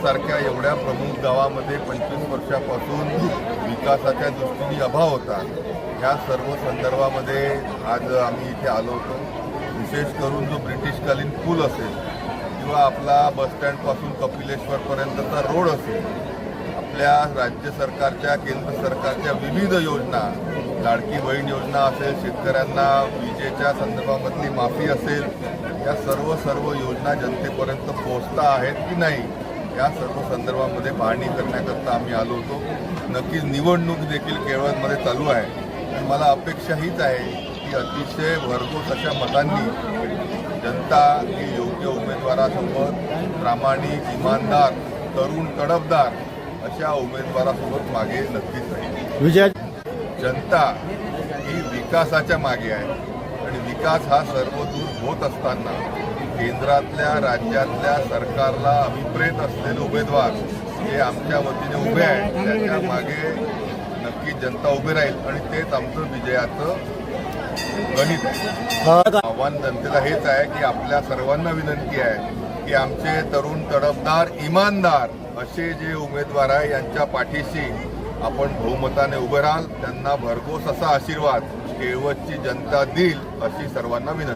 सारख्या एवढ्या प्रमुख गावामध्ये 25 वर्षापासून विकासाच्या दृष्टीने अभाव होता। ह्या सर्व संदर्भामध्ये आज आम्ही इथे आलो होतो। विशेष करून जो ब्रिटिशकालीन पूल असेल किंवा आपला बसस्टँडपासून कपिलेश्वरपर्यंतचा रोड असेल, आपल्या राज्य सरकारच्या केंद्र सरकारच्या विविध योजना, लाडकी बहीण योजना असेल, शेतकऱ्यांना विजेच्या संदर्भामधली माफी असेल, या सर्व योजना जनतेपर्यंत पोहोचता आहेत की नाही या सर्व संदर्भामध्ये पाहणी करण्याकरता आम्ही आलो होतो। नक्कीच निवडणूक देखील केरळमध्ये चालू आहे आणि मला अपेक्षा हीच आहे की अतिशय भरघोस अशा मतांनी जनता ही योग्य उमेदवारासोबत प्रामाणिक, इमानदार, तरुण, तडफदार अशा उमेदवारासोबत मागे नक्कीच राहील। जनता ही विकासाच्या मागे आहे आणि विकास हा सर्वदूर होत असताना केंद्रातल्या राज्यातल्या सरकारला अभिप्रेत असलेले उमेदवार जे आमच्या वतीने उभे आहेत त्याच्या मागे नक्की जनता उभी राहील आणि तेच आमचं विजयाचं गणित आहे। आव्हान जनतेला हेच आहे की आपल्या सर्वांना विनंती आहे की आमचे तरुण, तडफदार, इमानदार असे जे उमेदवार आहे यांच्या पाठीशी आपण बहुमताने उभे राहाल, त्यांना भरघोस असा आशीर्वाद केळवदची जनता देईल अशी सर्वांना विनंती।